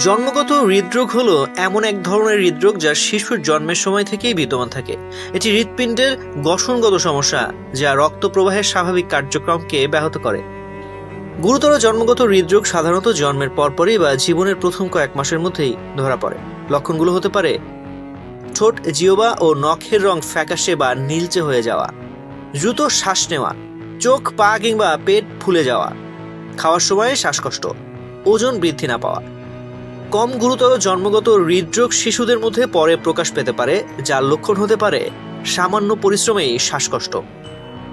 জন্মগত হৃদরোগ হলো এমন এক ধরনের হৃদরোগ যা শিশুর জন্মের সময় থেকেই বিদ্যমান থাকে। এটি হৃৎপিণ্ডের গঠনগত সমস্যা যা রক্ত প্রবাহের স্বাভাবিক কার্যক্রমকে ব্যাহত করে। গুরুতর জন্মগত হৃদরোগ সাধারণত জন্মের পরপরই বা জীবনের প্রথম কয়েক মাসের মধ্যেই ধরা পড়ে। লক্ষণগুলো হতে পারে ঠোঁট, জিহ্বা ও নখের রং ফ্যাকাশে বা নীলচে হয়ে যাওয়া, দ্রুত শ্বাস নেওয়া, চোখ, পা কিংবা পেট ফুলে যাওয়া, খাওয়ার সময় শ্বাসকষ্ট, ওজন বৃদ্ধি না পাওয়া। কম গুরুতর জন্মগত হৃদরোগ শিশুদের মধ্যে পরে প্রকাশ পেতে পারে, যার লক্ষণ হতে পারে সামান্য পরিশ্রমেই শ্বাসকষ্ট,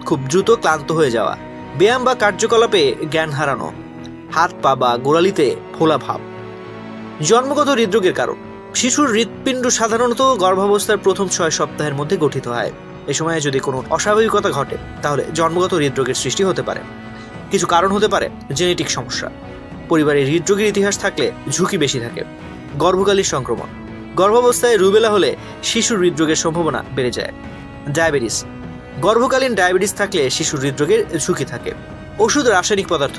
খুব দ্রুত ক্লান্ত হয়ে যাওয়া, ব্যায়াম বা কার্যকলাপে জ্ঞান হারানো, হাত পা বা গোড়ালিতে ফোলা ভাব। জন্মগত হৃদরোগের কারণ। শিশুর হৃৎপিণ্ড সাধারণত গর্ভাবস্থার প্রথম 6 সপ্তাহের মধ্যে গঠিত হয়। এ সময়ে যদি কোনো অস্বাভাবিকতা ঘটে তাহলে জন্মগত হৃদরোগের সৃষ্টি হতে পারে। কিছু কারণ হতে পারে জেনেটিক সমস্যা, পরিবারে হৃদরোগের ইতিহাস থাকলে ঝুঁকি বেশি থাকে, গর্ভকালীন সংক্রমণ, গর্ভাবস্থায় রুবেলা হলে শিশুর হৃদরোগের সম্ভাবনা বেড়ে যায়, ডায়াবেটিস, গর্ভকালীন ডায়াবেটিস থাকলে শিশুর হৃদরোগের ঝুঁকি থাকে। ওষুধ, রাসায়নিক পদার্থ।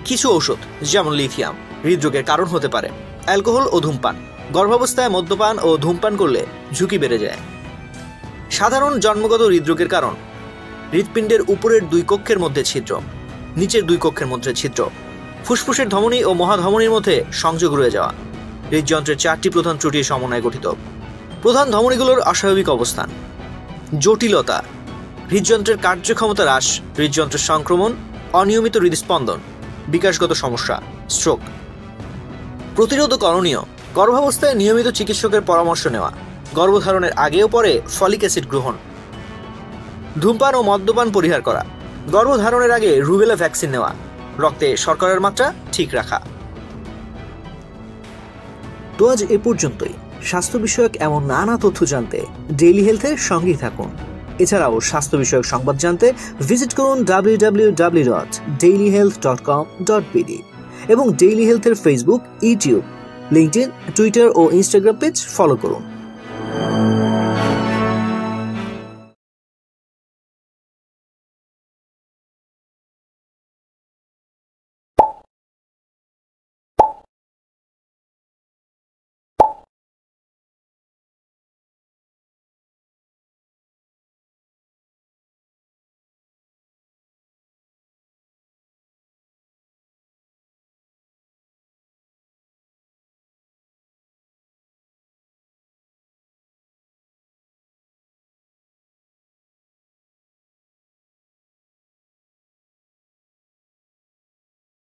কিছু ঔষধ যেমন লিথিয়াম হৃদরোগের কারণ হতে পারে। অ্যালকোহল ও ধূমপান। গর্ভাবস্থায় মদ্যপান ও ধূমপান করলে ঝুঁকি বেড়ে যায়। সাধারণ জন্মগত হৃদরোগের কারণ: হৃৎপিণ্ডের উপরের 2 কক্ষের মধ্যে ছিদ্র, নিচের 2 কক্ষের মধ্যে ছিদ্র, ফুসফুসের ধমনী ও মহাধমনীর মধ্যে সংযোগ রয়ে যাওয়া, হৃদযন্ত্রের 4টি প্রধান ত্রুটির সমন্বয়ে গঠিত। প্রধান ধমনীগুলোর অস্বাভাবিক অবস্থান, জটিলতা, হৃদযন্ত্রের কার্যক্ষমতা হ্রাস, হৃদযন্ত্রের সংক্রমণ, অনিয়মিত হৃদস্পন্দন, বিকাশগত সমস্যা, স্ট্রোক। প্রতিরোধ করণীয়: গর্ভাবস্থায় নিয়মিত চিকিৎসকের পরামর্শ নেওয়া, গর্ভধারণের আগে ও পরে ফলিক অ্যাসিড গ্রহণ, ধূমপান ও মদ্যপান পরিহার করা, গর্ভধারণের আগে রুবেলা ভ্যাকসিন নেওয়া, রক্তে শর্করার মাত্রা ঠিক রাখা। তো আজ এ পর্যন্তই। স্বাস্থ্য বিষয়ক এমন নানা তথ্য জানতে ডেইলি হেলথের সঙ্গেই থাকুন। এছাড়াও স্বাস্থ্য বিষয়ক সংবাদ জানতে ভিজিট করুন www.dailyhealth.com.bd এবং ডেইলি হেলথের ফেসবুক, ইউটিউব, লিঙ্কডইন, টুইটার ও ইনস্টাগ্রাম পেজ ফলো করুন।